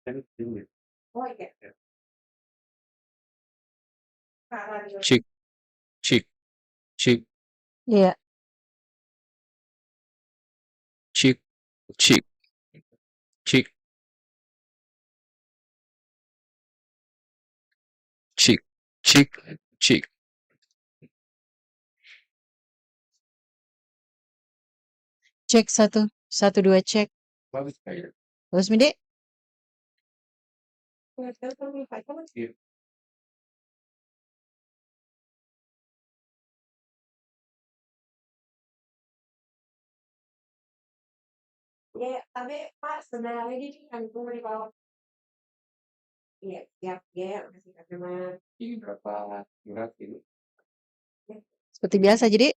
Oh iya, Kak Radio. Cik, cik, cik, Iya, cik, cik, cik, cik, cik, cik. cek 1, 1, 2 cek. Bagus kayak. Bagus, Mide? Telepon wifi kamu. Iya. Ya, tapi Pak sebenarnya ini kan di bawah. Iya, siap ya, masih sama. Ini berapa berat ini? Seperti biasa, jadi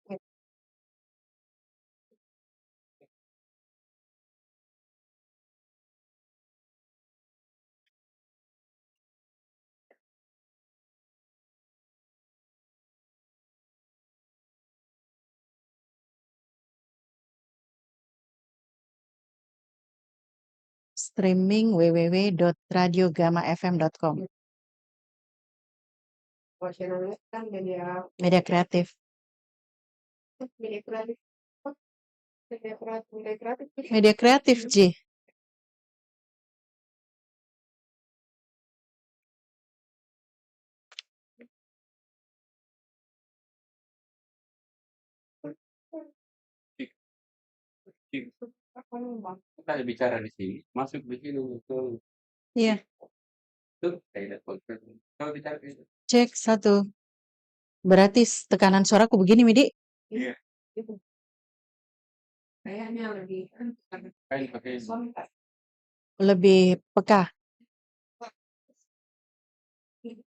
streaming www.radiogamafm.com. Oh, channelnya kan media Media kreatif. media kreatif. Oh, media kreatif. Media kreatif, Ji. Cik, cik. Kita ada bicara di sini. Masuk di sini betul. Iya, Tuh, saya lihat podcast. Kalau bicara itu. cek 1. Berarti tekanan suaraku begini, Midi? Iya. Gitu. Kayaknya lebih Kain pakai suami Kak. Lebih peka.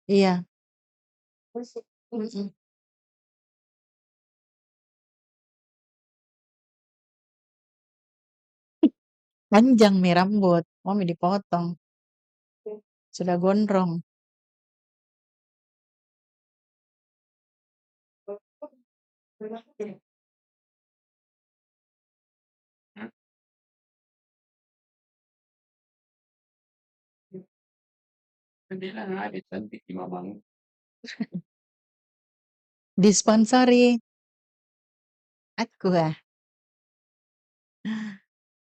Iya. Musik. Mm-mm. Panjang nih rambut. Mau dipotong. Sudah gondrong. bilang ada cantik di mamang. Disponsori. Aqua.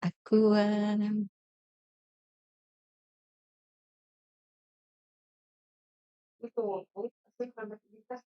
Aqua. Betul. Pasti kreativitas.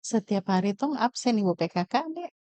Setiap hari tuh absen Ibu PKK, Dek.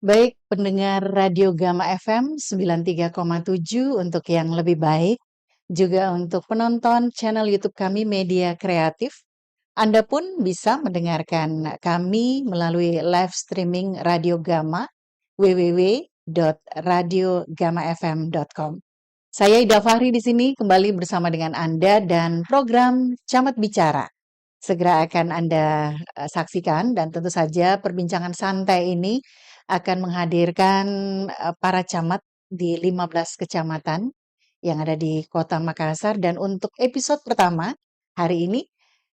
Baik pendengar Radio Gama FM 93,7 untuk yang lebih baik, juga untuk penonton channel YouTube kami Media Kreatif. Anda pun bisa mendengarkan kami melalui live streaming Radio Gama www.radiogamafm.com. Saya Ida Fahri di sini kembali bersama dengan Anda dan program Camat Bicara. Segera akan Anda saksikan dan tentu saja perbincangan santai ini akan menghadirkan para camat di 15 kecamatan yang ada di Kota Makassar dan untuk episode pertama hari ini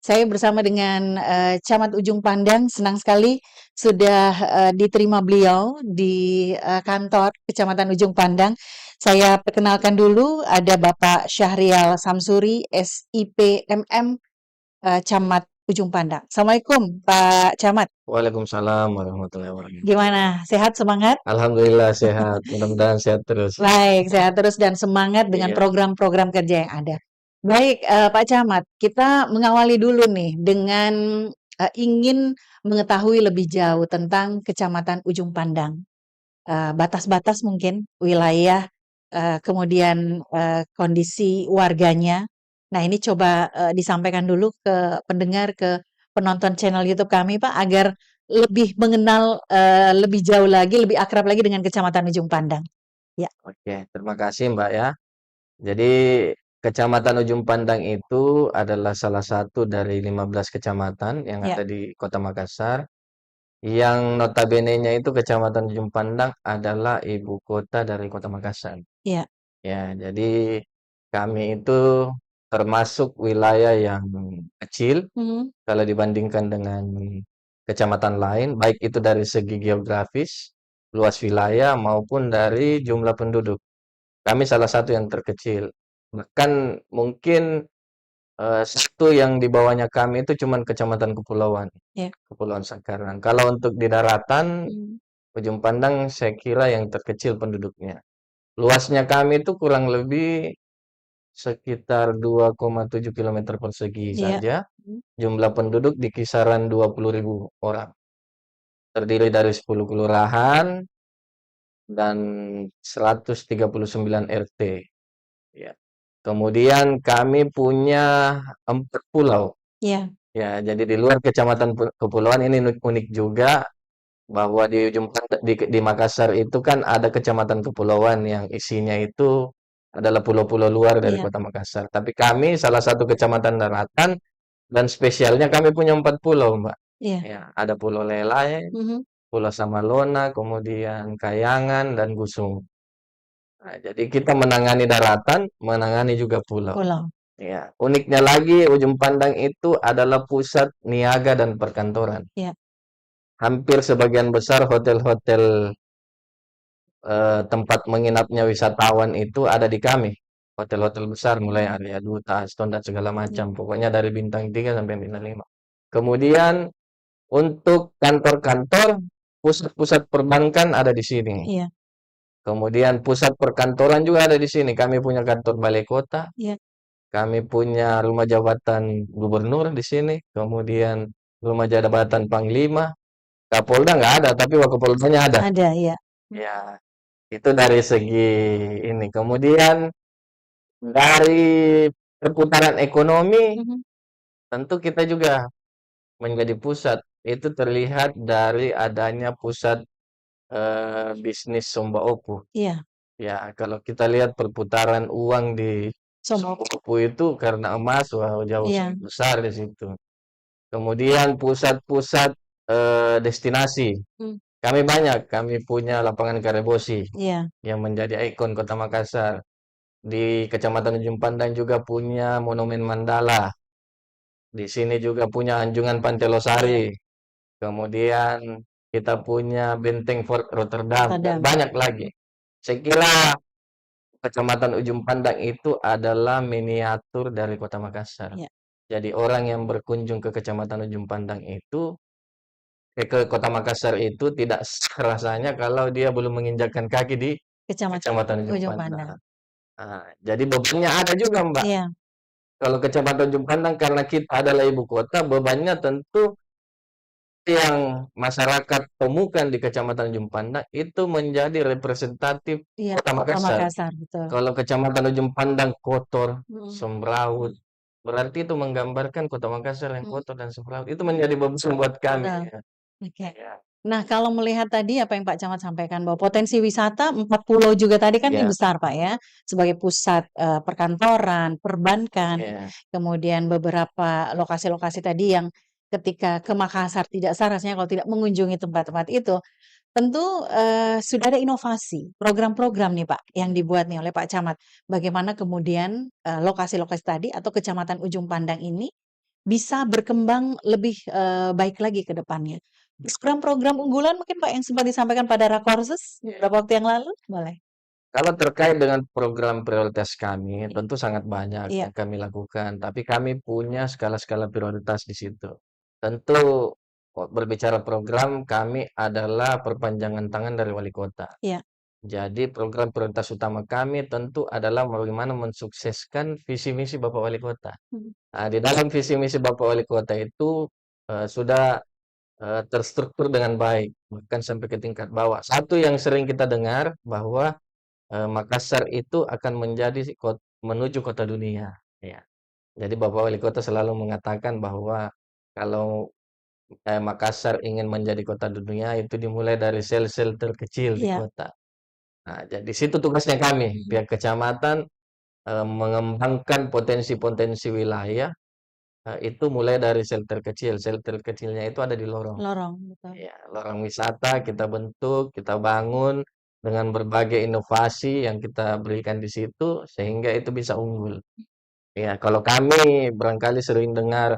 saya bersama dengan Camat Ujung Pandang. Senang sekali sudah diterima beliau di kantor Kecamatan Ujung Pandang. Saya perkenalkan dulu ada Bapak Syahrial Samsuri, SIP MM, Camat Ujung Pandang. Assalamualaikum Pak Camat. Waalaikumsalam warahmatullahi wabarakatuh. Gimana? Sehat, semangat? Alhamdulillah sehat, mudah-mudahan sehat terus. Baik, sehat terus dan semangat dengan Iya. program-program kerja yang ada. Baik, Pak Camat, kita mengawali dulu nih dengan ingin mengetahui lebih jauh tentang Kecamatan Ujung Pandang. Batas-batas mungkin wilayah, kemudian kondisi warganya. Nah, ini coba disampaikan dulu ke pendengar, ke penonton channel YouTube kami, Pak, agar lebih mengenal lebih jauh lagi, lebih akrab lagi dengan Kecamatan Ujung Pandang. Ya. Oke, terima kasih Mbak ya. Jadi Kecamatan Ujung Pandang itu adalah salah satu dari 15 kecamatan yang Ya. ada di Kota Makassar. Yang notabene-nya itu Kecamatan Ujung Pandang adalah ibu kota dari Kota Makassar. Ya. Ya, jadi kami itu termasuk wilayah yang kecil Mhm. kalau dibandingkan dengan kecamatan lain, baik itu dari segi geografis, luas wilayah maupun dari jumlah penduduk. Kami salah satu yang terkecil. Bahkan mungkin satu yang di bawahnya kami itu cuman Kecamatan Kepulauan, Ya. Kepulauan Sakarang. Kalau untuk di daratan, Mhm. Ujung Pandang saya kira yang terkecil penduduknya. Luasnya kami itu kurang lebih sekitar 2,7 km persegi Iya. saja. Mhm. Jumlah penduduk di kisaran 20.000 orang. Terdiri dari 10 kelurahan dan 139 RT. Ya. Kemudian kami punya 4 pulau. Iya. Ya, jadi di luar Kecamatan Kepulauan ini unik juga bahwa di ujung di Makassar itu kan ada Kecamatan Kepulauan yang isinya itu adalah pulau-pulau luar dari Iya. Kota Makassar. Tapi kami salah satu kecamatan daratan dan spesialnya kami punya 4 pulau, Mbak. Iya. Ya, ada Pulau Lelai, Mhm. Pulau Samalona, kemudian Kayangan dan Gusung. Nah, jadi kita menangani daratan, menangani juga pulau. Pulau. Ya, uniknya lagi Ujung Pandang itu adalah pusat niaga dan perkantoran. Iya. Hampir sebagian besar hotel-hotel tempat menginapnya wisatawan itu ada di kami. Hotel-hotel besar mulai Arya Duta, Aston dan segala macam. Pokoknya dari bintang 3 sampai bintang 5. Kemudian untuk kantor-kantor, pusat-pusat perbankan ada di sini. Iya. Kemudian pusat perkantoran juga ada di sini. Kami punya kantor balai kota. Iya. Kami punya rumah jabatan gubernur di sini. Kemudian rumah jabatan panglima. Kapolda nggak ada, tapi Wakopoldanya ada. Ada, ya. Ya, itu dari segi ini. Kemudian dari perputaran ekonomi, Mhm. tentu kita juga menjadi pusat. Itu terlihat dari adanya pusat bisnis Somba Opu. Iya. Ya, kalau kita lihat perputaran uang di Somba Somba Opu itu karena emas, wah jauh Iya. besar di situ. Kemudian pusat-pusat destinasi. Kami banyak, kami punya lapangan Karebosi Iya. yang menjadi ikon Kota Makassar. Di Kecamatan Ujung Pandang juga punya Monumen Mandala. Di sini juga punya Anjungan Pantai Losari. Kemudian kita punya Benteng Fort Rotterdam dan Rotterdam. banyak lagi. Saya kira Kecamatan Ujung Pandang itu adalah miniatur dari Kota Makassar. Iya. Jadi orang yang berkunjung ke Kecamatan Ujung Pandang itu ke Kota Makassar itu tidak rasanya kalau dia belum menginjakkan kaki di Kecamatan Ujung Ujung Pandang. Pandang. Nah, jadi bebannya ada juga, Mbak. Iya. Kalau Kecamatan Ujung Pandang karena kita adalah ibu kota, bebannya tentu yang masyarakat temukan di Kecamatan Ujung Pandang itu menjadi representatif Iya, Kota Kota Makassar. Makassar, betul. Kalau Kecamatan Ujung Pandang kotor, Mhm. semrawut, berarti itu menggambarkan Kota Makassar yang Mhm. kotor dan semrawut. Itu menjadi beban buat kami. Betul. Ya. Oke. Ya. Nah, kalau melihat tadi apa yang Pak Camat sampaikan bahwa potensi wisata 4 pulau juga tadi kan ini Ya. besar Pak ya, sebagai pusat perkantoran, perbankan, Ya. kemudian beberapa lokasi-lokasi tadi yang ketika ke Makassar tidak sah rasanya kalau tidak mengunjungi tempat-tempat itu. Tentu sudah ada inovasi, program-program nih Pak yang dibuat nih oleh Pak Camat. Bagaimana kemudian lokasi-lokasi tadi atau Kecamatan Ujung Pandang ini bisa berkembang lebih baik lagi ke depannya. Program-program unggulan mungkin Pak yang sempat disampaikan pada Rakorsus beberapa waktu yang lalu, boleh? Kalau terkait dengan program prioritas kami, Iya. tentu sangat banyak Iya. yang kami lakukan, tapi kami punya skala-skala prioritas di situ. Tentu berbicara program, kami adalah perpanjangan tangan dari wali kota. Iya. Jadi program prioritas utama kami tentu adalah bagaimana mensukseskan visi misi Bapak Wali Kota. Mhm. Nah, di dalam visi misi Bapak Wali Kota itu sudah terstruktur dengan baik, bahkan sampai ke tingkat bawah. Satu yang sering kita dengar bahwa Makassar itu akan menjadi menuju kota dunia. Ya. Jadi Bapak Wali Kota selalu mengatakan bahwa kalau Makassar ingin menjadi kota dunia itu dimulai dari sel-sel terkecil di Iya. kota. Nah, jadi situ tugasnya kami, pihak kecamatan mengembangkan potensi-potensi wilayah itu mulai dari sel terkecil. Sel terkecilnya itu ada di lorong. Lorong, betul. Ya, lorong wisata kita bentuk, kita bangun dengan berbagai inovasi yang kita berikan di situ sehingga itu bisa unggul. Ya, kalau kami barangkali sering dengar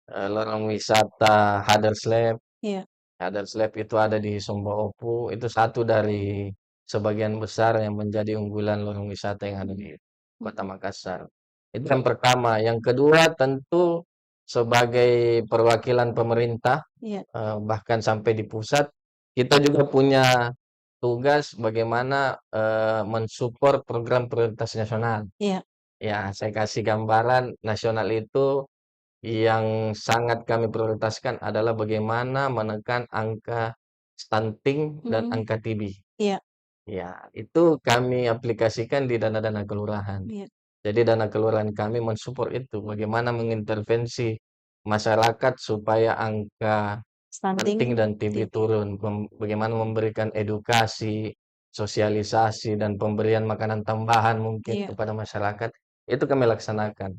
lorong wisata Haderslab. Iya. Haderslab itu ada di Sombaopu, itu satu dari sebagian besar yang menjadi unggulan lorong wisata yang ada di Kota Makassar. Itu yang pertama. Yang kedua tentu sebagai perwakilan pemerintah, Iya. bahkan sampai di pusat, kita juga punya tugas bagaimana mensupport program prioritas nasional. Iya. Ya, saya kasih gambaran nasional itu yang sangat kami prioritaskan adalah bagaimana menekan angka stunting dan Mhm. angka TB. Iya. Ya, itu kami aplikasikan di dana-dana kelurahan. Iya. Jadi dana kelurahan kami mensupport itu, bagaimana mengintervensi masyarakat supaya angka stunting Stunting, dan TB TB. turun, bagaimana memberikan edukasi, sosialisasi, dan pemberian makanan tambahan mungkin Iya. kepada masyarakat, itu kami laksanakan.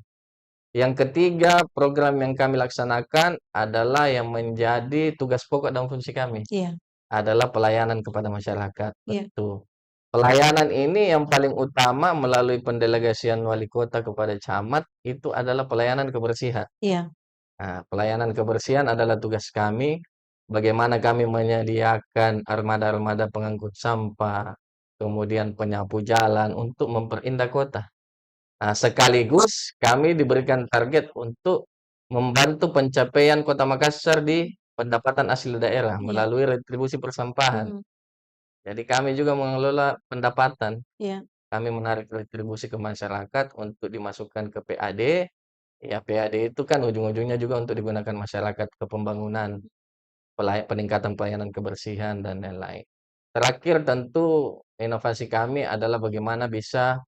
Yang ketiga, program yang kami laksanakan adalah yang menjadi tugas pokok dan fungsi kami, Iya. adalah pelayanan kepada masyarakat. Iya. Betul. Pelayanan ini yang paling utama melalui pendelegasian wali kota kepada camat itu adalah pelayanan kebersihan. Iya. Nah, pelayanan kebersihan adalah tugas kami. Bagaimana kami menyediakan armada-armada pengangkut sampah, kemudian penyapu jalan untuk memperindah kota. Nah, sekaligus kami diberikan target untuk membantu pencapaian Kota Makassar di pendapatan asli daerah Iya. melalui retribusi persampahan. Mhm. Jadi kami juga mengelola pendapatan. Iya. Kami menarik retribusi ke masyarakat untuk dimasukkan ke PAD. Ya, PAD itu kan ujung-ujungnya juga untuk digunakan masyarakat ke pembangunan, peningkatan pelayanan kebersihan, dan lain-lain. Terakhir tentu inovasi kami adalah bagaimana bisa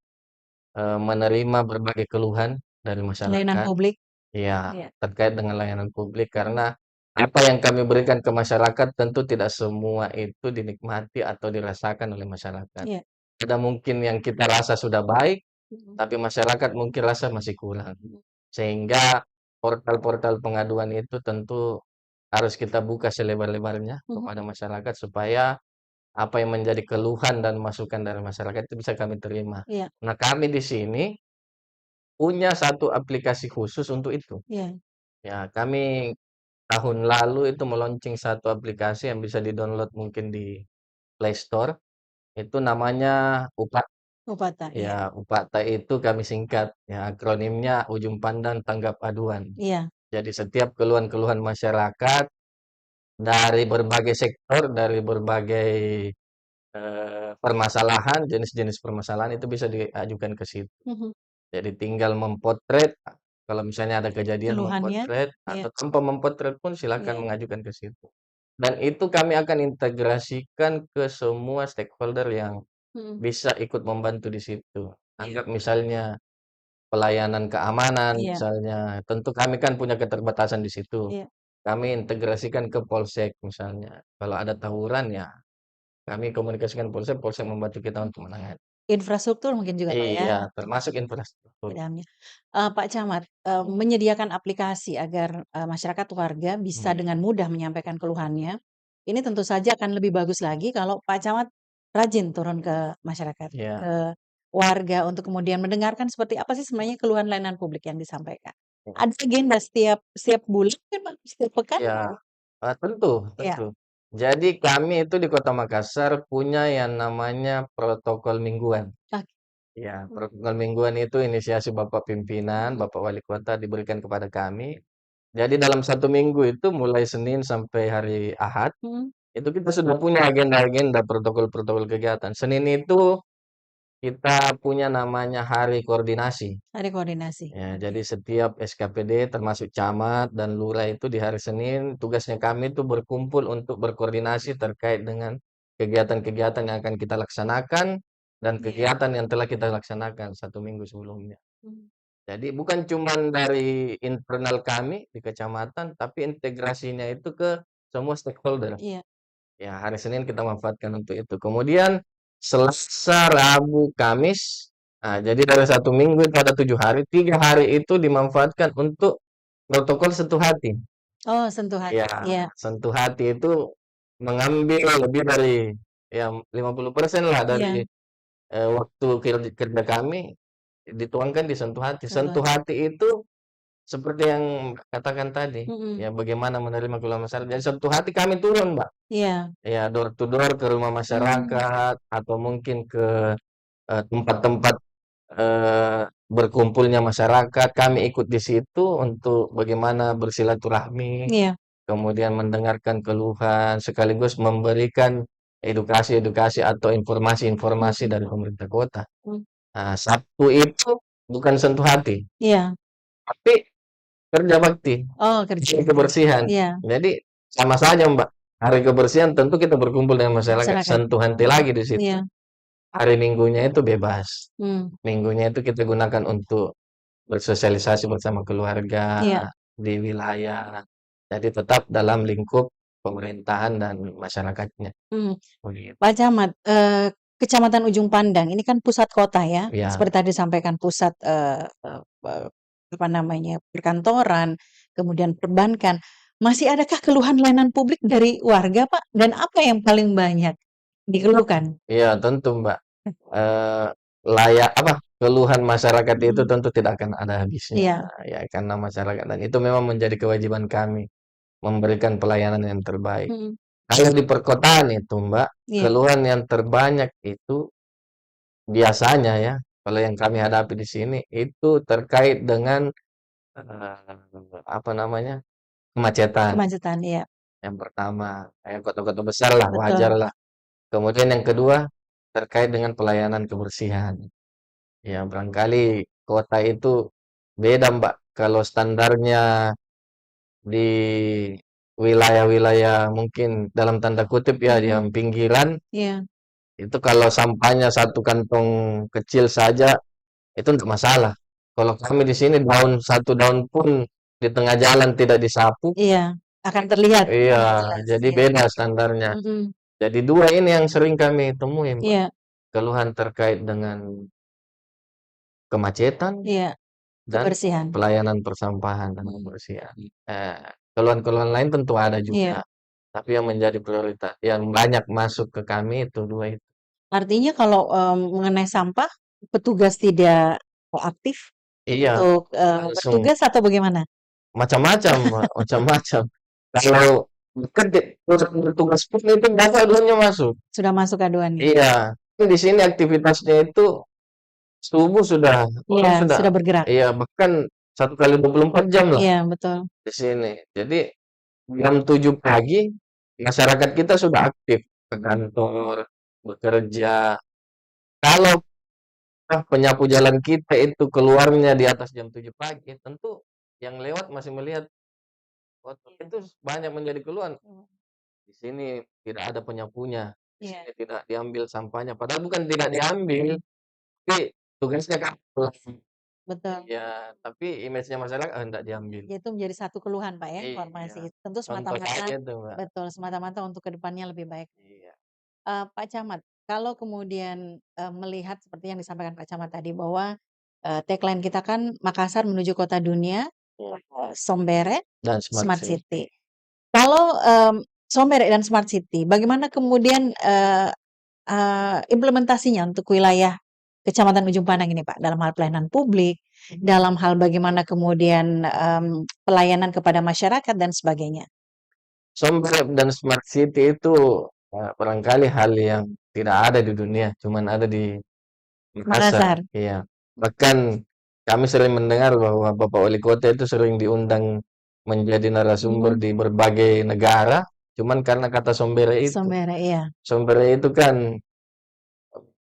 menerima berbagai keluhan dari Layanan masyarakat. publik. Ya, Iya. terkait dengan layanan publik karena apa yang kami berikan ke masyarakat tentu tidak semua itu dinikmati atau dirasakan oleh masyarakat. Iya. Ada mungkin yang kita rasa sudah baik, Mhm. tapi masyarakat mungkin rasa masih kurang. Sehingga portal-portal pengaduan itu tentu harus kita buka selebar-lebarnya Mhm. kepada masyarakat supaya apa yang menjadi keluhan dan masukan dari masyarakat itu bisa kami terima. Iya. Nah, kami di sini punya satu aplikasi khusus untuk itu. Iya. Ya, kami tahun lalu itu meluncing satu aplikasi yang bisa di-download mungkin di Play Store. Itu namanya UPAT. Upata, iya. Ya, UPATA itu kami singkat. Ya, akronimnya Ujung Pandang Tanggap Aduan. Iya. Jadi setiap keluhan-keluhan masyarakat dari berbagai sektor, dari berbagai permasalahan, jenis-jenis permasalahan itu bisa diajukan ke situ. Mhm. Jadi tinggal mempotret Kalau misalnya ada kejadian Keluhannya, memotret iya, atau tanpa memotret pun silakan iya, mengajukan ke situ. Dan itu kami akan integrasikan ke semua stakeholder yang mhm, bisa ikut membantu di situ. Anggap misalnya pelayanan keamanan iya, misalnya, tentu kami kan punya keterbatasan di situ. iya. Kami integrasikan ke Polsek misalnya. Kalau ada tawuran ya kami komunikasikan Polsek, Polsek membantu kita untuk menangani. Infrastruktur mungkin juga, Pak, ya? Iya, termasuk infrastruktur. Bidangnya. Pak Camat, menyediakan aplikasi agar, masyarakat warga bisa Mhm, dengan mudah menyampaikan keluhannya. Ini tentu saja akan lebih bagus lagi kalau Pak Camat rajin turun ke masyarakat, iya, ke warga untuk kemudian mendengarkan seperti apa sih sebenarnya keluhan layanan publik yang disampaikan. iya. Ada agenda setiap setiap bulan kan, Pak? Setiap pekan? Iya, tentu Iya. tentu. Jadi kami itu di Kota Makassar punya yang namanya protokol mingguan. Oke. Ya, Mhm, protokol mingguan itu inisiasi Bapak pimpinan, mhm, Bapak Wali Kota diberikan kepada kami. Jadi dalam 1 minggu itu mulai Senin sampai hari Ahad, mhm. itu kita sudah punya agenda-agenda protokol-protokol kegiatan. Senin itu kita punya namanya hari koordinasi. Ada koordinasi. Ya, Oke. jadi setiap SKPD termasuk camat dan lurah itu di hari Senin tugasnya kami itu berkumpul untuk berkoordinasi terkait dengan kegiatan-kegiatan yang akan kita laksanakan dan Iya. kegiatan yang telah kita laksanakan 1 minggu sebelumnya. Mmm. Jadi bukan cuman dari internal kami di kecamatan, tapi integrasinya itu ke semua stakeholder. Iya. Ya, hari Senin kita manfaatkan untuk itu. Kemudian Selasa, Rabu, Kamis, jadi dari 1 minggu itu ada 7 hari, 3 hari itu dimanfaatkan untuk protokol sentuh hati. Oh, sentuh Ya, hati. Iya, sentuh hati itu mengambil lebih dari ya 50% lah dari iya, waktu kerja kerja kami dituangkan di sentuh hati. sentuh Sentuh hati. hati itu seperti yang Mbak katakan tadi, Mhm. ya bagaimana menerima keluhan masyarakat. Jadi sentuh hati kami turun, Mbak. Iya. Ya, door to door ke rumah Mmm. masyarakat atau mungkin ke, tempat-tempat, berkumpulnya masyarakat, kami ikut di situ untuk bagaimana bersilaturahmi, Iya. kemudian mendengarkan keluhan, sekaligus memberikan edukasi-edukasi atau informasi-informasi Mhm. dari pemerintah kota. Mmm. Nah, Sabtu itu bukan sentuh hati, Iya. tapi kerja bakti, Oh, kerja hari bakti. kebersihan. Iya, Jadi sama saja, Mbak. Hari kebersihan tentu kita berkumpul dengan masyarakat, masyarakat. sentuh hati lagi di situ. Iya. Hari Minggunya itu bebas. Mmm. Minggunya itu kita gunakan untuk bersosialisasi bersama keluarga Iya. di wilayah. Jadi tetap dalam lingkup pemerintahan dan masyarakatnya. Mhm. Begitu. Pak Camat, Kecamatan Ujung Pandang ini kan pusat kota ya, Ya, seperti tadi disampaikan pusat, eee, apa namanya, perkantoran, kemudian perbankan. Masih adakah keluhan layanan publik dari warga, Pak? Dan apa yang paling banyak dikeluhkan? iya tentu, Mbak. Eee, layak apa, keluhan masyarakat itu Mhm. tentu tidak akan ada habisnya, Iya. ya karena masyarakat dan itu memang menjadi kewajiban kami, memberikan pelayanan yang terbaik. Mhm. Kalau di perkotaan itu, Mbak, Iya. keluhan yang terbanyak itu biasanya ya, kalau yang kami hadapi di sini, itu terkait dengan, apa namanya, kemacetan, Kemacetan, iya. yang pertama. Kayak kota-kota besar lah, wajar Betul. lah. Kemudian yang kedua, terkait dengan pelayanan kebersihan. Ya, barangkali kota itu beda, Mbak, kalau standarnya di wilayah-wilayah mungkin dalam tanda kutip ya, Mhm. yang pinggiran, Iya. itu kalau sampahnya satu kantong kecil saja, itu enggak masalah. Kalau kami di sini satu daun pun di tengah jalan tidak disapu, Iya, akan terlihat iya, dengan jelas, jadi iya. beda standarnya. Mhm. Jadi 2 ini yang sering kami temui, Mbak. Iya, Keluhan terkait dengan kemacetan iya, dan kebersihan. pelayanan persampahan dan Mhm. kebersihan. Keluhan-keluhan lain tentu ada Iya. juga, tapi yang menjadi prioritas yang banyak masuk ke kami itu 2 itu. Artinya kalau, mengenai sampah, petugas tidak aktif Iya, untuk, langsung bertugas atau bagaimana? macam-macam, Mbak, macam-macam. Kalau bekerja bertugas pun itu Bapak dulunya masuk. Sudah masuk aduannya? Iya, kan di sini aktivitasnya itu subuh sudah Iya, orang sudah sudah bergerak. iya, bahkan 1 kali 24 jam lah Iya, betul. di sini. Jadi jam 7 pagi masyarakat kita sudah aktif ke kantor, bekerja. Kalau penyapu jalan kita itu keluarnya di atas jam 7 pagi, tentu yang lewat masih melihat, oh itu banyak menjadi keluhan. Hmm. Di sini tidak ada penyapunya, di Iya. sini tidak diambil sampahnya. Padahal bukan tidak diambil, tapi tugasnya kan Betul. ya, tapi image-nya masyarakat hendak diambil. Ya, itu menjadi satu keluhan, Pak, ya, Iya, informasi. Tentu contoh semata-mata saja tuh, Mbak. betul, semata-mata untuk ke depannya lebih baik. Iya. Pak Camat, kalau kemudian, melihat seperti yang disampaikan Pak Camat tadi bahwa, tagline kita kan Makassar menuju kota dunia, Sombere, Dan smart Smart city. City. Kalau, Sombere dan Smart City, bagaimana kemudian, implementasinya untuk wilayah Kecamatan Ujung Pandang ini, Pak? Dalam hal pelayanan publik, dalam hal bagaimana kemudian, pelayanan kepada masyarakat dan sebagainya? Sombere dan smart city itu barangkali hal yang tidak ada di dunia, cuman ada di Makassar. Makassar. Iya. Bahkan kami sering mendengar bahwa Bapak Wali Kota itu sering diundang menjadi narasumber di berbagai negara, cuman karena kata Sombere itu. Sombere, iya. Sombere itu kan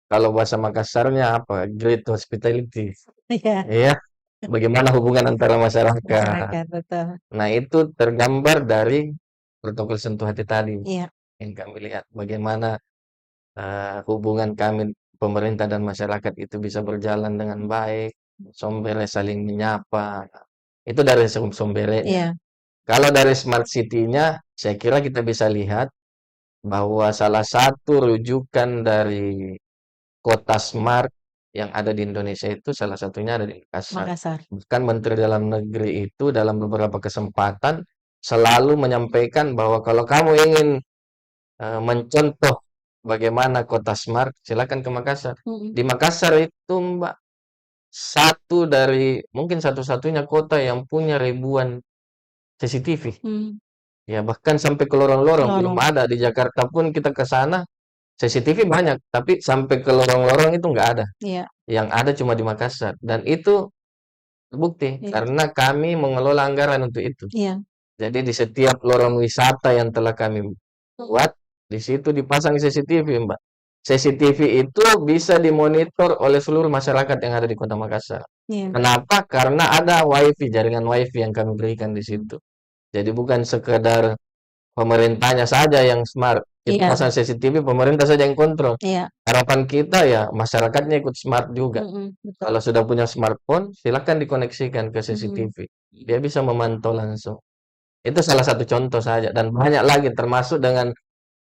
kalau bahasa Makassarnya apa? Great hospitality. Iya, Iya. Bagaimana hubungan antara masyarakat. masyarakat, betul. Nah, itu tergambar dari protokol sentuh hati tadi Iya. yang kami lihat bagaimana hubungan kami pemerintah dan masyarakat itu bisa berjalan dengan baik, Sombere saling menyapa. Itu dari Sombere. Iya. Kalau dari smart city-nya, saya kira kita bisa lihat bahwa salah satu rujukan dari kota smart yang ada di Indonesia itu salah satunya ada di Makassar. Makassar. Bahkan Menteri Dalam Negeri itu dalam beberapa kesempatan selalu menyampaikan bahwa kalau kamu ingin mencontoh bagaimana kota smart, silakan ke Makassar. Di Makassar itu, Mbak, mungkin satu-satunya kota yang punya ribuan CCTV. Ya, bahkan sampai ke lorong-lorong belum ada. Di Jakarta pun kita ke sana, CCTV banyak, tapi sampai ke lorong-lorong itu nggak ada. Iya. Yang ada cuma di Makassar. Dan itu terbukti karena kami mengelola anggaran untuk itu. Iya. Jadi di setiap lorong wisata yang telah kami buat, di situ dipasang CCTV, Mbak. CCTV itu bisa dimonitor oleh seluruh masyarakat yang ada di Kota Makassar. Iya. Kenapa? Karena ada WiFi, jaringan WiFi yang kami berikan di situ. Jadi bukan sekedar pemerintahnya saja yang smart. Kita Iya. pasang CCTV, pemerintah saja yang kontrol. Iya. Harapan kita ya masyarakatnya ikut smart juga. Betul. Kalau sudah punya smartphone, silakan dikoneksikan ke CCTV. Dia bisa memantau langsung. Itu salah satu contoh saja dan banyak lagi termasuk dengan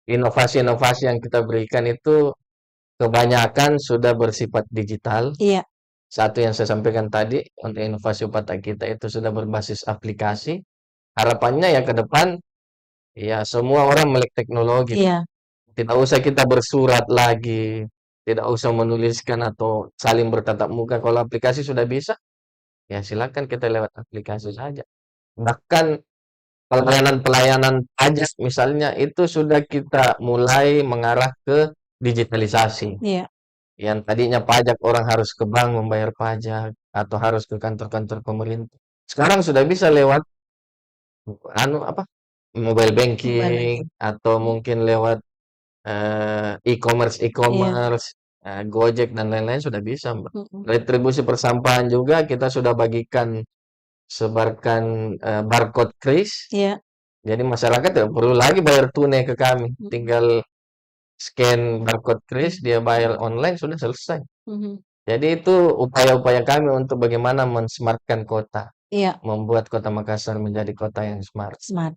inovasi-inovasi yang kita berikan itu kebanyakan sudah bersifat digital. Iya. Satu yang saya sampaikan tadi untuk inovasi upata kita itu sudah berbasis aplikasi. Harapannya ya ke depan ya semua orang melek teknologi. Iya. Tidak usah kita bersurat lagi, tidak usah menuliskan atau saling bertatap muka. Kalau aplikasi sudah bisa, ya silakan kita lewat aplikasi saja. Bahkan pelayanan-pelayanan pajak misalnya itu sudah kita mulai mengarah ke digitalisasi. Iya. Yang tadinya pajak orang harus ke bank membayar pajak atau harus ke kantor-kantor pemerintah. Sekarang sudah bisa lewat mobile banking atau mungkin lewat e-commerce, Gojek dan lain-lain sudah bisa, Mbak. Retribusi persampahan juga kita sudah sebarkan barcode kris. Iya. Jadi masyarakat tidak perlu lagi bayar tunai ke kami, tinggal scan barcode kris, dia bayar online sudah selesai. Jadi itu upaya-upaya kami untuk bagaimana mensmartkan kota. Iya. Membuat Kota Makassar menjadi kota yang smart. Smart.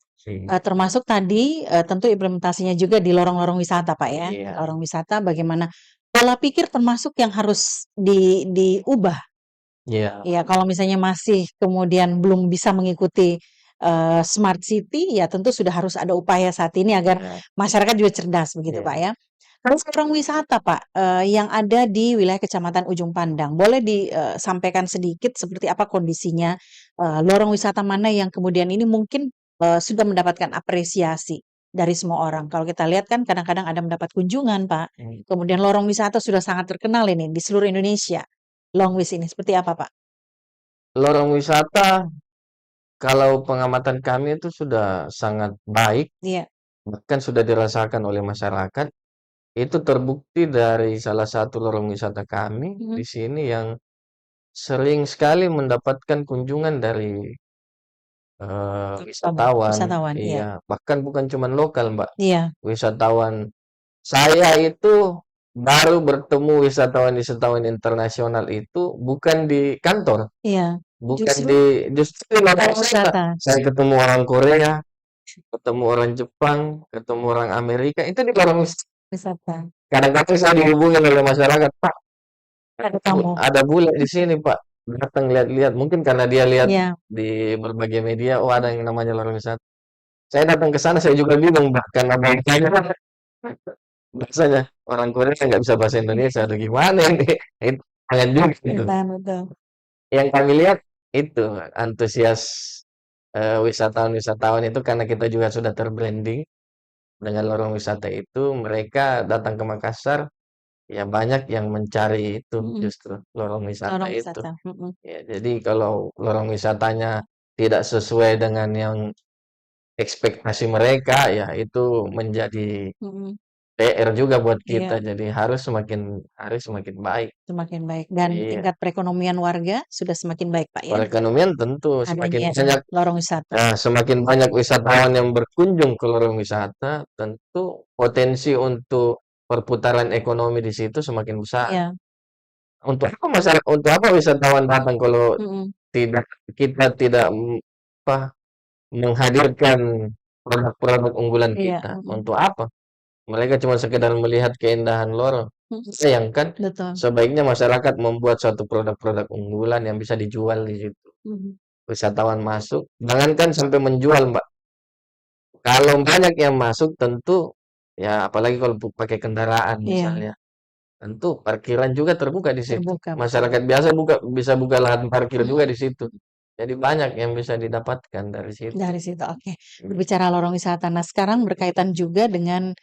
Termasuk tadi tentu implementasinya juga di lorong-lorong wisata, Pak, ya. Iya. Lorong wisata bagaimana pola pikir termasuk yang harus diubah. Iya. Ya, kalau misalnya masih kemudian belum bisa mengikuti smart city, ya tentu sudah harus ada upaya saat ini agar masyarakat juga cerdas begitu, Pak, ya. Kalau lorong wisata, Pak, yang ada di wilayah Kecamatan Ujung Pandang, boleh disampaikan sedikit seperti apa kondisinya? Lorong wisata mana yang kemudian ini mungkin sudah mendapatkan apresiasi dari semua orang? Kalau kita lihat kan kadang-kadang ada mendapat kunjungan, Pak. Kemudian lorong wisata sudah sangat terkenal ini di seluruh Indonesia. Longwis ini seperti apa, Pak? Lorong wisata kalau pengamatan kami itu sudah sangat baik. Iya. Bahkan sudah dirasakan oleh masyarakat. Itu terbukti dari salah satu lorong wisata kami Mhm. di sini yang sering sekali mendapatkan kunjungan dari wisatawan, Wisatawan, iya. iya, bahkan bukan cuman lokal, Mbak, Iya, wisatawan. Saya itu baru bertemu wisatawan-wisatawan internasional itu bukan di kantor, iya. bukan Justru justru di lorong lorong wisata. wisata. Saya ketemu orang Korea, ketemu orang Jepang, ketemu orang Amerika, itu di lorong wisata. Wisata. Kadang-kadang saya dihubungi oleh masyarakat, "Pak, Ada tamu. ada bule di sini, Pak, datang lihat-lihat." Mungkin karena dia lihat Iya, di berbagai media, oh ada yang namanya lorong wisata. Saya datang ke sana, saya juga bingung, bahkan bahasanya bahasanya orang Korea nggak bisa bahasa Indonesia, atau gimana ini? Itu sangat juga gitu. betul. Yang kami lihat itu antusias wisatawan-wisatawan itu karena kita juga sudah terbranding dengan lorong wisata itu, mereka datang ke Makassar, ya banyak yang mencari itu Mhm. justru lorong wisata Lorong itu. wisata. Mhm. Ya, jadi kalau lorong wisatanya tidak sesuai dengan yang ekspektasi mereka, ya itu menjadi Mhm. PR juga buat Iya, kita. Jadi harus semakin baik. semakin baik dan Iya. tingkat perekonomian warga sudah semakin baik, Pak, ya? Perekonomian tentu Adanya lorong wisata. semakin banyak wisatawan yang berkunjung ke lorong wisata, tentu potensi untuk perputaran ekonomi di situ semakin besar. Iya. Untuk apa wisatawan datang kalau Mhm. tidak kita tidak apa, menghadirkan produk-produk unggulan Iya, kita? mhm. Untuk apa? Mereka cuma sekedar melihat keindahan lorong. Mhm. Sayang kan? Betul. Sebaiknya masyarakat membuat suatu produk-produk unggulan yang bisa dijual di situ. Mhm. Wisatawan masuk, jangankan sampai menjual, Mbak. Kalau banyak yang masuk tentu, ya apalagi kalau pakai kendaraan Iya, misalnya, tentu parkiran juga terbuka di situ. terbuka, betul. Masyarakat biasa bisa buka lahan parkir juga Mhm. di situ. Jadi banyak yang bisa didapatkan dari situ. Dari situ, oke. Berbicara lorong wisata, nah sekarang berkaitan juga dengan,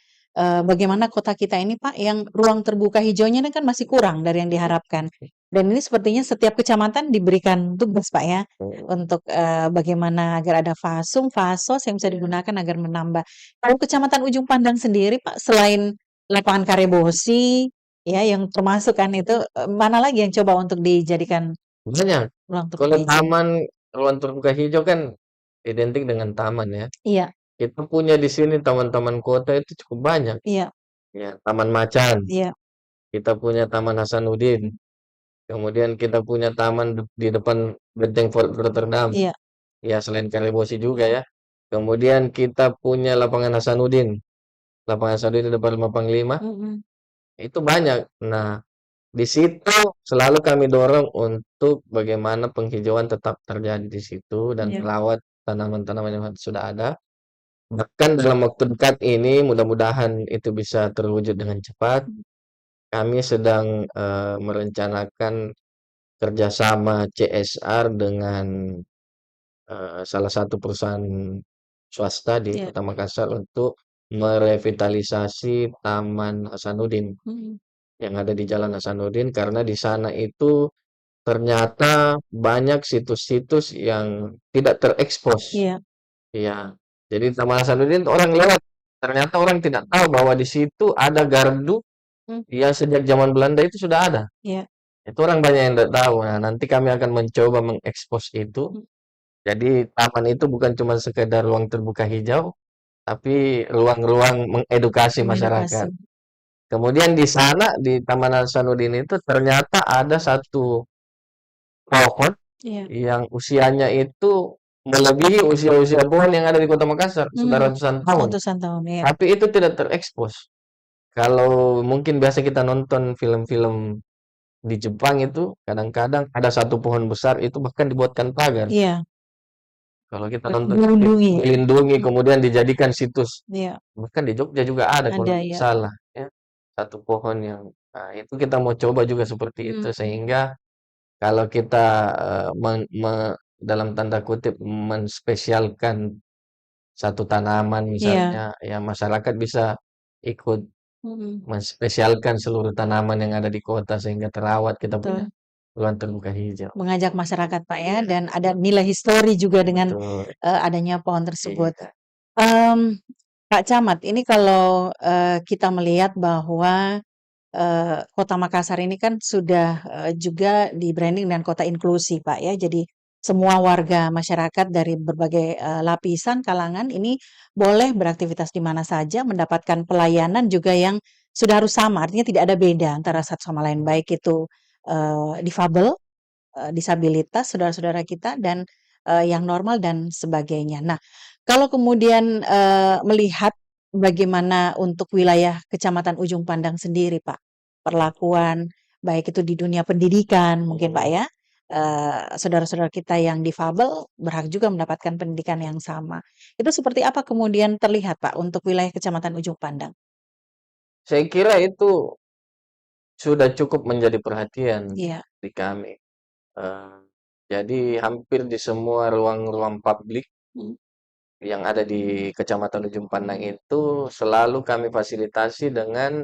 bagaimana kota kita ini, Pak, yang ruang terbuka hijaunya ini kan masih kurang dari yang diharapkan. Dan ini sepertinya setiap kecamatan diberikan tugas, Pak, ya, untuk, bagaimana agar ada fasos yang bisa digunakan agar menambah. Kalau Kecamatan Ujung Pandang sendiri, Pak, selain lapangan Karebosi, ya, yang termasuk kan itu, mana lagi yang coba untuk dijadikan Banyak. ruang terbuka Kalau hijau? ruang terbuka hijau kan identik dengan taman ya. Iya, Kita punya di sini taman-taman kota itu cukup banyak. iya, Ya, Taman Macan, iya, kita punya Taman Hasanuddin, kemudian kita punya taman di depan Benteng Fort Rotterdam. iya. Ya, selain Karebosi juga ya. Kemudian kita punya Lapangan Hasanuddin. Lapangan Hasanuddin di depan Lima Panglima. Mhm. Itu banyak. Nah, di situ selalu kami dorong untuk bagaimana penghijauan tetap terjadi di situ dan Iya. merawat tanaman-tanaman yang sudah ada. Bahkan dalam waktu dekat ini mudah-mudahan itu bisa terwujud dengan cepat. Kami sedang merencanakan kerjasama CSR dengan salah satu perusahaan swasta di Iya. Kota Makassar untuk merevitalisasi Taman Hasanuddin Mhm. yang ada di Jalan Hasanuddin karena di sana itu ternyata banyak situs-situs yang tidak terekspos. Iya. Iya. Jadi Taman Hasanuddin orang lewat, ternyata orang tidak tahu bahwa di situ ada gardu Mmm. yang sejak zaman Belanda itu sudah ada. Iya. Itu orang banyak yang tidak tahu. Nah, nanti kami akan mencoba mengekspos itu. Mhm. Jadi taman itu bukan cuma sekedar ruang terbuka hijau, tapi ruang-ruang mengedukasi Mengedukasi. masyarakat. Kemudian di sana di Taman Hasanuddin itu ternyata ada satu pohon Iya. yang usianya itu melebihi usia-usia pohon yang ada di Kota Makassar, sudah Mmm. ratusan tahun. Ratusan tahun, iya. Tapi itu tidak terekspos. Kalau mungkin biasa kita nonton film-film di Jepang itu kadang-kadang ada satu pohon besar itu bahkan dibuatkan pagar. Iya. Kalau kita Buat nonton dilindungi. dilindungi Mhm. kemudian dijadikan situs. Iya. Bahkan di Jogja juga ada kalau Ada, tidak ya. salah ya. Satu pohon yang itu kita mau coba juga seperti itu Mhm. sehingga kalau kita dalam tanda kutip menspesialkan satu tanaman Iya. misalnya ya masyarakat bisa ikut Mhm. menspesialkan seluruh tanaman yang ada di kota sehingga terawat kita punya Betul. ruang terbuka hijau. Mengajak masyarakat, Pak, ya, dan ada nilai histori juga dengan, Betul. adanya pohon tersebut. Iya. Mmm Pak Camat, ini kalau kita melihat bahwa Kota Makassar ini kan sudah juga di-branding dengan kota inklusi, Pak, ya. Jadi semua warga masyarakat dari berbagai lapisan, kalangan ini boleh beraktivitas di mana saja, mendapatkan pelayanan juga yang sudah harus sama, artinya tidak ada beda antara satu sama lain, baik itu difabel, disabilitas, saudara-saudara kita, dan yang normal dan sebagainya. Nah, kalau kemudian melihat bagaimana untuk wilayah Kecamatan Ujung Pandang sendiri, Pak, perlakuan baik itu di dunia pendidikan mungkin, Pak, ya, saudara-saudara kita yang difabel berhak juga mendapatkan pendidikan yang sama. Itu seperti apa kemudian terlihat, Pak, untuk wilayah Kecamatan Ujung Pandang? Saya kira itu sudah cukup menjadi perhatian Iya, di kami. Eh, jadi hampir di semua ruang-ruang publik mhm, yang ada di Kecamatan Ujung Pandang itu selalu kami fasilitasi dengan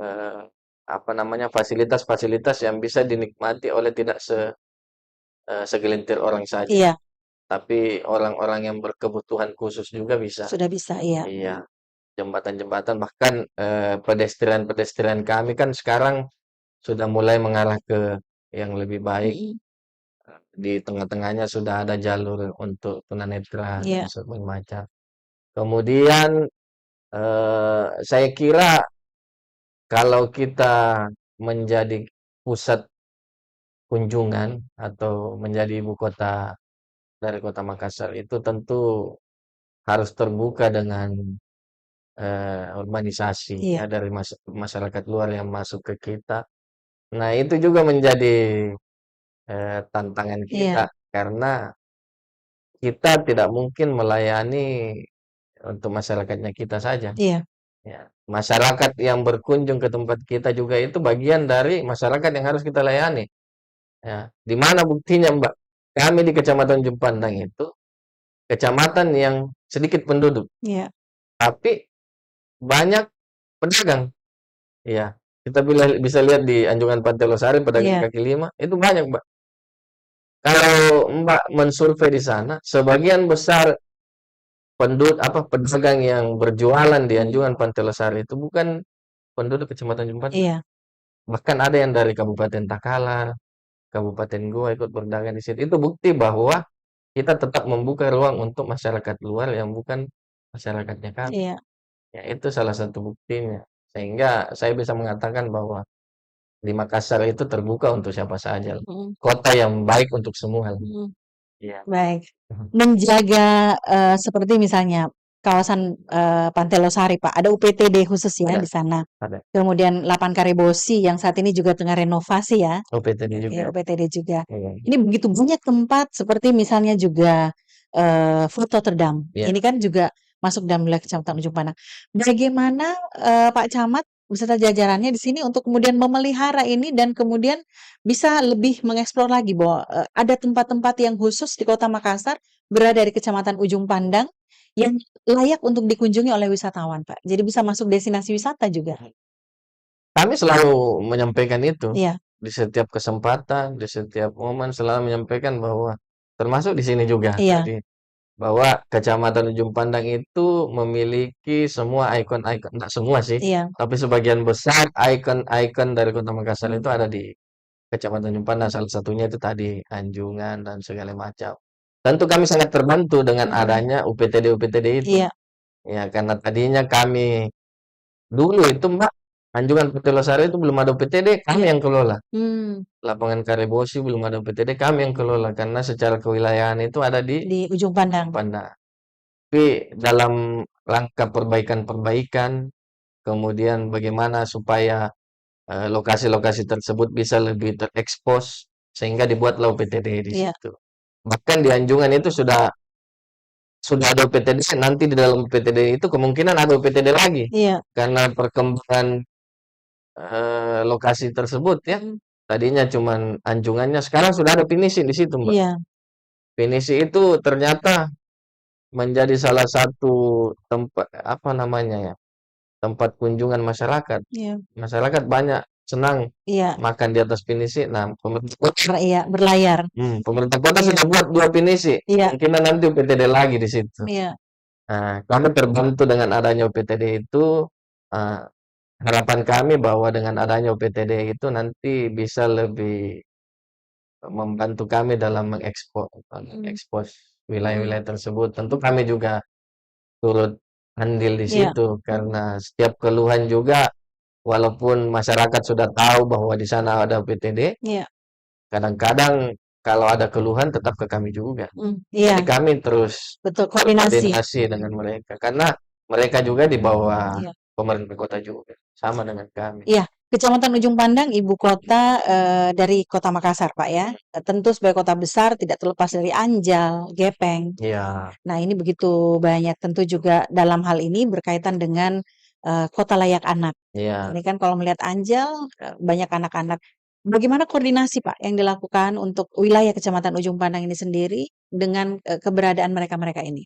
eh, apa namanya fasilitas-fasilitas yang bisa dinikmati oleh tidak segelintir orang saja, iya, tapi orang-orang yang berkebutuhan khusus juga bisa. sudah bisa, iya, Iya, jembatan-jembatan bahkan pedestrian-pedestrian kami kan sekarang sudah mulai mengarah ke yang lebih baik. mhm, Di tengah-tengahnya sudah ada jalur untuk tunanetra dan iya, sebagainya macam. Kemudian saya kira kalau kita menjadi pusat kunjungan atau menjadi ibu kota dari Kota Makassar itu tentu harus terbuka dengan urbanisasi iya, ya dari masyarakat luar yang masuk ke kita. Nah, itu juga menjadi tantangan iya, kita karena kita tidak mungkin melayani untuk masyarakatnya kita saja. iya, Ya, masyarakat yang berkunjung ke tempat kita juga itu bagian dari masyarakat yang harus kita layani. Ya, di mana buktinya, Mbak? Kami di Kecamatan Jumpandang itu kecamatan yang sedikit penduduk, iya, tapi banyak pedagang. Ya, kita bisa lihat di Anjungan Pantai Losari pedagang iya, kaki lima itu banyak, Mbak. Kalau Mbak mensurvei di sana, sebagian besar pedagang yang berjualan di Anjungan Pantai Losari itu bukan penduduk Kecamatan Jumpandang. iya, Bahkan ada yang dari Kabupaten Takalar, Kabupaten Goa ikut berdagang di situ. Itu bukti bahwa kita tetap membuka ruang untuk masyarakat luar yang bukan masyarakatnya kami. iya, Ya, itu salah satu buktinya. Sehingga saya bisa mengatakan bahwa di Makassar itu terbuka untuk siapa saja. mhm, Kota yang baik untuk semua. mhm. Iya. Baik. Menjaga, seperti misalnya kawasan, Pantai Losari, Pak, ada UPTD khusus ya Ada, di sana. ada. Kemudian Lapan Karebosi yang saat ini juga tengah renovasi ya, OPTD juga. ya UPTD juga. Iya. Ini begitu banyak tempat seperti misalnya juga, Food Rotterdam. Iya. Ini kan juga masuk dalam wilayah Kecamatan Ujung Pandang. Bagaimana, Pak Camat beserta jajarannya di sini untuk kemudian memelihara ini dan kemudian bisa lebih mengeksplor lagi bahwa, ada tempat-tempat yang khusus di Kota Makassar berada di Kecamatan Ujung Pandang yang layak untuk dikunjungi oleh wisatawan, Pak. Jadi bisa masuk destinasi wisata juga. Kami selalu menyampaikan itu Iya, di setiap kesempatan, di setiap momen selalu menyampaikan bahwa termasuk di sini juga iya, tadi bahwa Kecamatan Ujung Pandang itu memiliki semua ikon-ikon, enggak semua sih, iya, tapi sebagian besar ikon-ikon dari Kota Makassar mhm, itu ada di Kecamatan Ujung Pandang. Salah satunya itu tadi Anjungan dan segala macam. Tentu kami sangat terbantu dengan mhm, adanya UPTD-UPTD itu. iya, Ya, karena tadinya kami dulu itu Mbak, Anjungan Pantai Losari itu belum ada UPTD, kami iya, yang kelola. mmm, Lapangan Karebosi belum ada UPTD, kami yang kelola karena secara kewilayahan itu ada di di Ujung Pandang. Pandang. Tapi dalam rangka perbaikan-perbaikan, kemudian bagaimana supaya lokasi-lokasi tersebut bisa lebih terekspos sehingga dibuatlah UPTD di Iya, situ. Bahkan di Anjungan itu sudah ada UPTD, nanti di dalam UPTD itu kemungkinan ada UPTD lagi iya, karena perkembangan lokasi tersebut ya. mhm, Tadinya cuman Anjungannya, sekarang sudah ada pinisi di situ, Mbak. iya, Pinisi itu ternyata menjadi salah satu tempat apa namanya ya, tempat kunjungan masyarakat. iya, Masyarakat banyak senang iya, makan di atas pinisi. Nah, iya, berlayar. pemerintah kota Iya, sudah buat 2 pinisi. iya, Kemungkinan nanti UPTD lagi di situ. iya. Nah, kami terbantu dengan adanya UPTD itu, eee, harapan kami bahwa dengan adanya UPTD itu nanti bisa lebih membantu kami dalam mengekspos wilayah-wilayah tersebut. Tentu kami juga turut andil di Iya. situ, karena setiap keluhan juga walaupun masyarakat sudah tahu bahwa di sana ada UPTD, Iya. kadang-kadang kalau ada keluhan tetap ke kami juga. Iya, Jadi kami terus betul, koordinasi. koordinasi dengan mereka, karena mereka juga di bawah Iya. pemerintah kota juga, sama dengan kami. Iya, Kecamatan Ujung Pandang ibu kota dari Kota Makassar, Pak ya. Tentu sebagai kota besar tidak terlepas dari Anjal, Gepeng. Iya, Nah, ini begitu banyak. Tentu juga dalam hal ini berkaitan dengan kota layak anak. iya. Ini kan kalau melihat Anjal banyak anak-anak. Bagaimana koordinasi Pak yang dilakukan untuk wilayah Kecamatan Ujung Pandang ini sendiri dengan keberadaan mereka-mereka ini?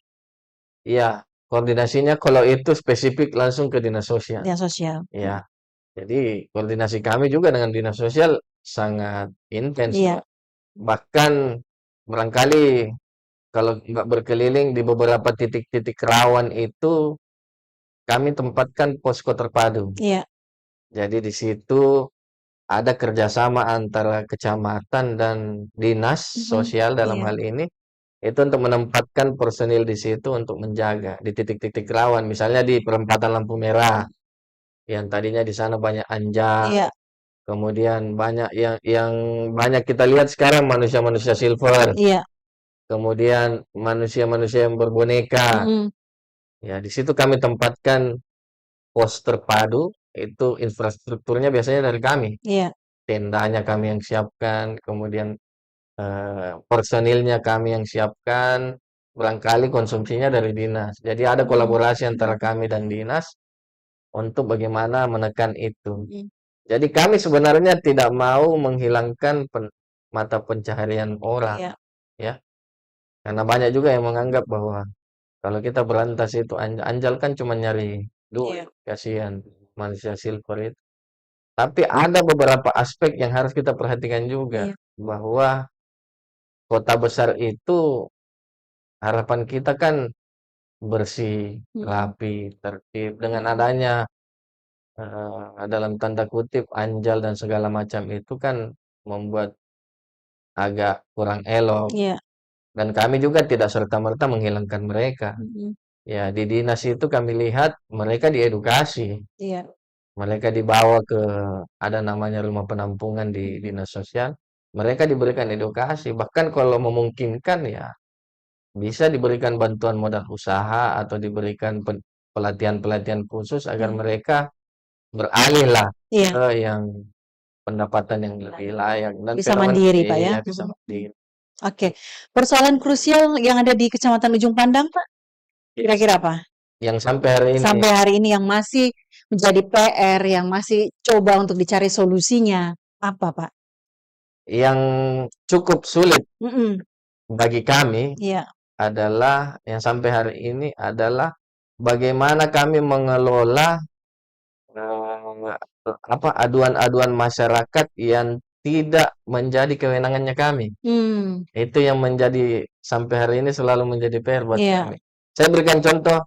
Iya, koordinasinya kalau itu spesifik langsung ke dinas sosial. Dinas sosial. Iya, jadi koordinasi kami juga dengan dinas sosial sangat intens, Iya. Mbak. Bahkan barangkali kalau Mbak berkeliling di beberapa titik-titik rawan itu, kami tempatkan posko terpadu. Iya. Jadi di situ ada kerjasama antara kecamatan dan dinas sosial dalam Iya. hal ini, itu untuk menempatkan personil di situ untuk menjaga di titik-titik rawan. Misalnya di perempatan lampu merah, yang tadinya di sana banyak anjal, Iya. kemudian banyak yang banyak kita lihat sekarang manusia-manusia silver, Iya. kemudian manusia-manusia yang berboneka. Ya, di situ kami tempatkan pos terpadu, itu infrastrukturnya biasanya dari kami. Iya. Tendanya kami yang siapkan, kemudian personilnya kami yang siapkan, barangkali konsumsinya dari dinas. Jadi ada kolaborasi antara kami dan dinas untuk bagaimana menekan itu. Jadi kami sebenarnya tidak mau menghilangkan mata pencaharian orang, Iya. ya. Karena banyak juga yang menganggap bahwa kalau kita berantas itu Anjal kan cuma nyari duit, Iya. kasihan manusia silver itu. Tapi ada beberapa aspek yang harus kita perhatikan juga, Iya. bahwa kota besar itu harapan kita kan bersih, rapi, tertib. Dengan adanya dalam tanda kutip anjal dan segala macam itu kan membuat agak kurang elok. Iya. Dan kami juga tidak serta-merta menghilangkan mereka. Ya, di dinas itu kami lihat mereka diedukasi. Iya. Mereka dibawa ke ada namanya rumah penampungan di dinas sosial. Mereka diberikan edukasi. Bahkan kalau memungkinkan ya bisa diberikan bantuan modal usaha atau diberikan pelatihan-pelatihan khusus agar mereka beralih lah Iya. ke yang pendapatan yang lebih layak dan Bisa mandiri, Pak ya. iya, bisa mandiri. Oke. Persoalan krusial yang ada di Kecamatan Ujung Pandang, Pak, kira-kira apa? Yang sampai hari ini Sampai hari ini yang masih menjadi PR, yang masih coba untuk dicari solusinya, apa, Pak? yang cukup sulit bagi kami Iya. adalah yang sampai hari ini adalah bagaimana kami mengelola aduan-aduan masyarakat yang tidak menjadi kewenangannya kami. Itu yang menjadi sampai hari ini selalu menjadi PR buat Iya. kami. Saya berikan contoh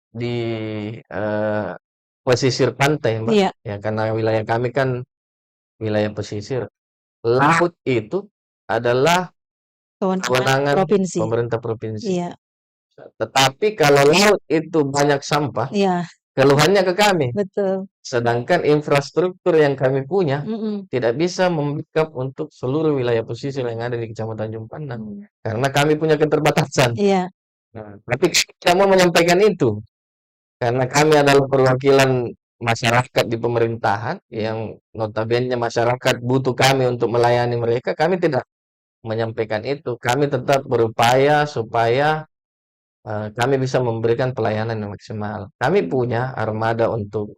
di pesisir pantai, Mbak. Iya. Ya, karena wilayah kami kan wilayah pesisir. Laut itu adalah kewenangan provinsi. pemerintah provinsi. Iya. Tetapi kalau laut itu banyak sampah, Iya. keluhannya ke kami. Betul. Sedangkan infrastruktur yang kami punya tidak bisa membackup untuk seluruh wilayah pesisir yang ada di Kecamatan Ujung Pandang. Karena kami punya keterbatasan. Iya. Nah, tapi kita mau menyampaikan itu. Karena kami adalah perwakilan masyarakat di pemerintahan yang notabene masyarakat butuh kami untuk melayani mereka, kami tidak menyampaikan itu. Kami tetap berupaya supaya kami bisa memberikan pelayanan yang maksimal. Kami punya armada untuk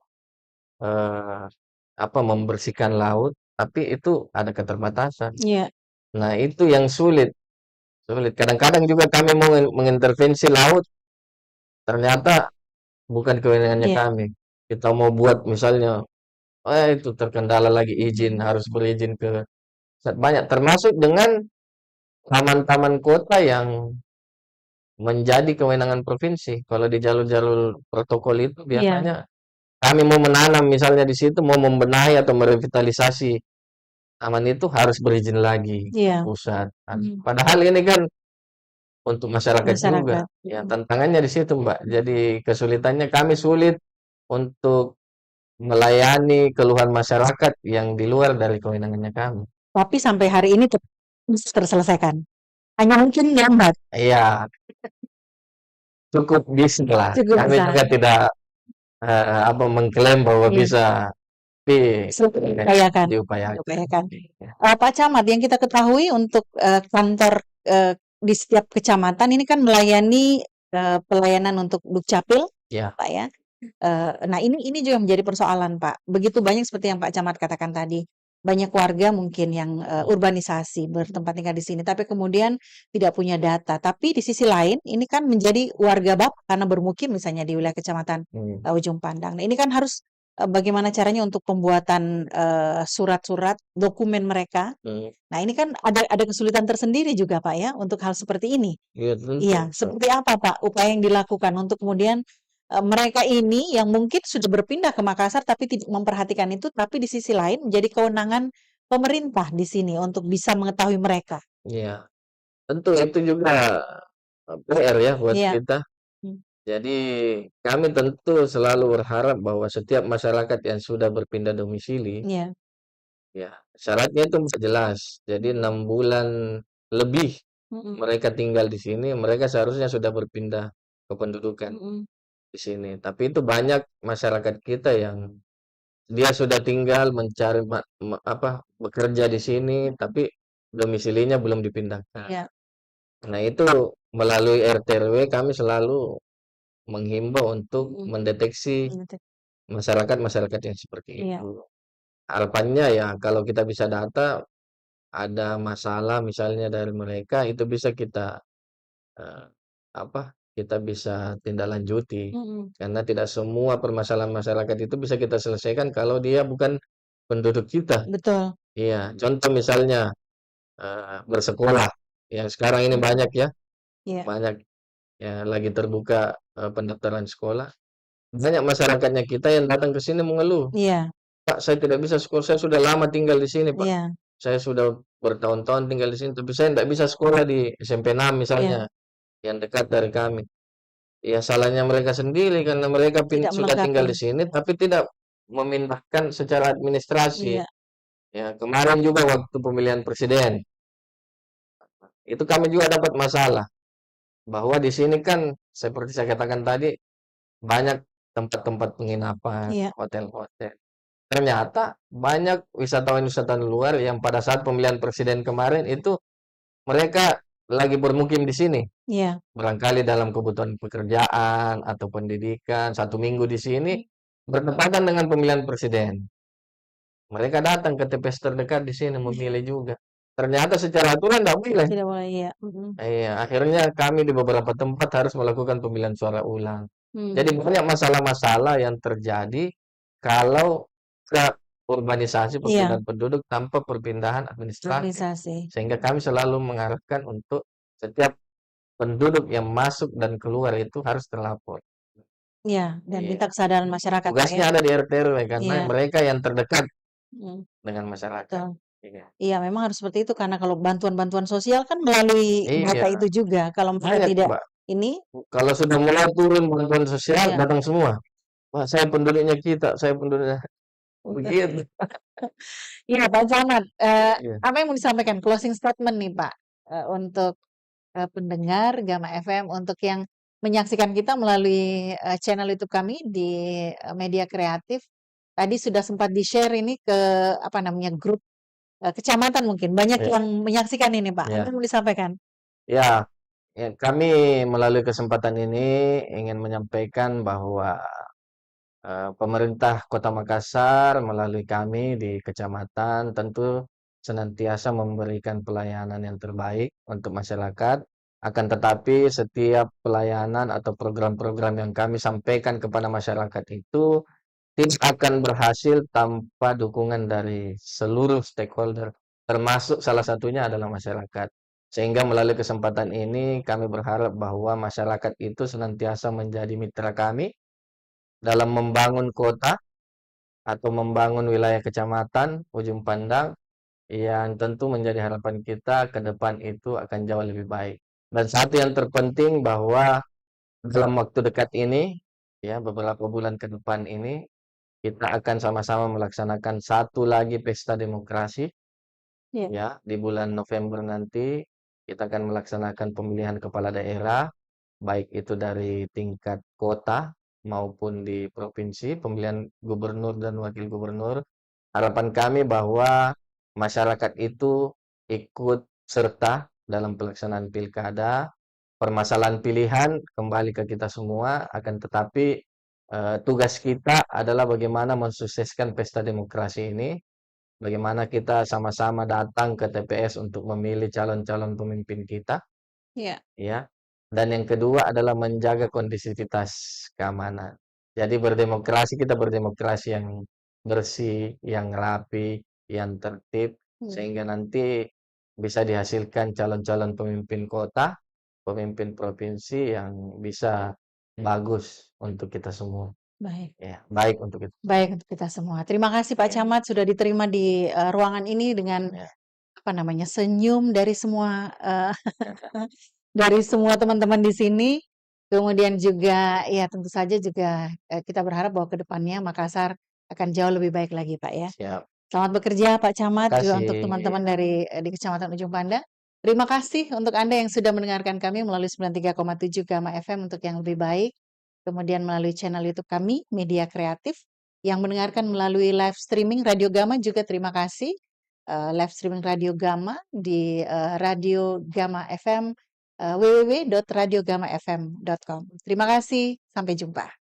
membersihkan laut, tapi itu ada keterbatasan. Iya. Nah, itu yang sulit. Kadang-kadang juga kami mau mengintervensi laut, ternyata bukan kewenangannya Iya. kami. Kita mau buat misalnya, itu terkendala lagi izin, harus berizin ke banyak, termasuk dengan taman-taman kota yang menjadi kewenangan provinsi. Kalau di jalur-jalur protokol itu Iya. biasanya kami mau menanam misalnya di situ, mau membenahi atau merevitalisasi taman itu harus berizin lagi ke Iya. pusat. Mm. Padahal ini kan untuk masyarakat juga. Masyarakat. Ya, tantangannya di situ, Mbak. Jadi kesulitannya kami sulit untuk melayani keluhan masyarakat yang di luar dari kewenangannya kami. Tapi sampai hari ini bisa terselesaikan. Hanya mungkin lambat. Iya, cukup bisa lah. Cukup Kami bisa. juga tidak mengklaim bahwa Iya. bisa, tapi Diupayakan. diupayakan. Pak Camat, yang kita ketahui untuk kantor di setiap kecamatan ini kan melayani pelayanan untuk Dukcapil, Ya, Pak ya. Nah ini juga menjadi persoalan, Pak. Begitu banyak seperti yang Pak Camat katakan tadi, banyak warga mungkin yang urbanisasi bertempat tinggal di sini, tapi kemudian tidak punya data. Tapi di sisi lain, ini kan menjadi warga Bapak karena bermukim misalnya di wilayah kecamatan Ujung Pandang. Nah ini kan harus bagaimana caranya untuk pembuatan surat-surat dokumen mereka. Nah ini kan ada kesulitan tersendiri juga, Pak ya, untuk hal seperti ini. Iya, tentu. Iya, seperti apa Pak upaya yang dilakukan untuk kemudian mereka ini yang mungkin sudah berpindah ke Makassar tapi tidak memperhatikan itu, tapi di sisi lain menjadi kewenangan pemerintah di sini untuk bisa mengetahui mereka. Iya, tentu itu juga PR ya buat Iya. kita. Hmm. Jadi kami tentu selalu berharap bahwa setiap masyarakat yang sudah berpindah domisili, Iya. ya syaratnya itu jelas. Jadi 6 bulan lebih Mm-mm. mereka tinggal di sini, mereka seharusnya sudah berpindah kependudukan Mm-mm. di sini. Tapi itu banyak masyarakat kita yang dia sudah tinggal mencari bekerja di sini, tapi domisilinya belum dipindahkan. Iya. Nah itu melalui RT/RW kami selalu menghimbau untuk Mm-mm. mendeteksi masyarakat-masyarakat yang seperti Iya. itu. Harapannya ya kalau kita bisa data ada masalah misalnya dari mereka itu bisa kita eh, kita bisa tindak lanjuti Mm-mm. karena tidak semua permasalahan masyarakat itu bisa kita selesaikan kalau dia bukan penduduk kita. Betul. Iya, contoh misalnya bersekolah yang sekarang ini banyak ya, Iya. banyak ya lagi terbuka pendaftaran sekolah. Banyak masyarakatnya kita yang datang ke sini mengeluh, Iya. Pak, saya tidak bisa sekolah, saya sudah lama tinggal di sini, Pak. Iya. Saya sudah bertahun-tahun tinggal di sini, tapi saya tidak bisa sekolah di SMP 6 misalnya, yang dekat dari kami. Ya salahnya mereka sendiri karena mereka Tidak sudah tinggal di melengkapi. sini, tapi tidak memindahkan secara administrasi. Iya. Ya kemarin juga waktu pemilihan presiden, itu kami juga dapat masalah bahwa di sini kan seperti saya katakan tadi banyak tempat-tempat penginapan, Iya. hotel-hotel. Ternyata banyak wisatawan-wisatawan luar yang pada saat pemilihan presiden kemarin itu mereka lagi bermukim di sini. Iya. Barangkali dalam kebutuhan pekerjaan atau pendidikan, 1 minggu di sini bertepatan dengan pemilihan presiden. Mereka datang ke TPS terdekat di sini memilih juga. Ternyata secara aturan tidak boleh. Tidak boleh, iya. Mm-mm. Iya, akhirnya kami di beberapa tempat harus melakukan pemilihan suara ulang. Hmm. Jadi banyak masalah-masalah yang terjadi kalau ke urbanisasi Iya. perpindahan penduduk tanpa perpindahan administrasi. Organisasi. Sehingga kami selalu mengarahkan untuk setiap penduduk yang masuk dan keluar itu harus terlapor. Iya, dan Iya. minta kesadaran masyarakat, Pak ya. Tugasnya ada di RT/RW karena Iya. mereka yang terdekat Mm. dengan masyarakat. Betul. Iya. Iya, memang harus seperti itu karena kalau bantuan-bantuan sosial kan melalui data Iya. itu juga. Kalau mereka Banyak, tidak Mbak. ini, Kalau sudah mulai turun bantuan sosial Iya. datang semua. Wah, saya penduduknya kita, saya penduduknya begitu. Iya, Pak Camat, Iya. apa yang mau disampaikan closing statement nih Pak untuk pendengar Gama FM untuk yang menyaksikan kita melalui channel YouTube kami di Media Kreatif. Tadi sudah sempat di-share ini ke grup kecamatan mungkin banyak Iya. yang menyaksikan ini Pak. Iya. Apa yang mau disampaikan? Ya, kami melalui kesempatan ini ingin menyampaikan bahwa pemerintah Kota Makassar melalui kami di kecamatan tentu senantiasa memberikan pelayanan yang terbaik untuk masyarakat. Akan tetapi setiap pelayanan atau program-program yang kami sampaikan kepada masyarakat itu tidak akan berhasil tanpa dukungan dari seluruh stakeholder, termasuk salah satunya adalah masyarakat. Sehingga melalui kesempatan ini kami berharap bahwa masyarakat itu senantiasa menjadi mitra kami dalam membangun kota atau membangun wilayah kecamatan Ujung Pandang yang tentu menjadi harapan kita ke depan itu akan jauh lebih baik. Dan satu yang terpenting bahwa dalam waktu dekat ini, ya beberapa bulan ke depan ini, kita akan sama-sama melaksanakan satu lagi pesta demokrasi, Iya. ya di bulan November nanti kita akan melaksanakan pemilihan kepala daerah, baik itu dari tingkat kota maupun di provinsi, pemilihan gubernur dan wakil gubernur. Harapan kami bahwa masyarakat itu ikut serta dalam pelaksanaan pilkada. Permasalahan pilihan kembali ke kita semua, akan tetapi tugas kita adalah bagaimana mensukseskan pesta demokrasi ini, bagaimana kita sama-sama datang ke TPS untuk memilih calon-calon pemimpin kita, Iya. ya. Dan yang kedua adalah menjaga kondisivitas keamanan. Jadi kita berdemokrasi yang bersih, yang rapi, yang tertib, sehingga nanti bisa dihasilkan calon-calon pemimpin kota, pemimpin provinsi yang bisa bagus untuk kita semua. Baik. Ya, baik untuk kita. Baik untuk kita semua. Terima kasih Pak Ya. Camat sudah diterima di ruangan ini dengan Ya. senyum dari semua dari semua teman-teman di sini. Kemudian juga ya tentu saja juga kita berharap bahwa ke depannya Makassar akan jauh lebih baik lagi Pak ya. Siap. Selamat bekerja Pak Camat juga untuk Kasih. teman-teman dari di Kecamatan Ujung Pandang. Terima kasih untuk Anda yang sudah mendengarkan kami melalui 93,7 Gama FM untuk yang lebih baik. Kemudian melalui channel YouTube kami, Media Kreatif. Yang mendengarkan melalui live streaming Radio Gama juga terima kasih. Live streaming Radio Gama di Radio Gama FM, www.radiogamafm.com. Terima kasih, sampai jumpa.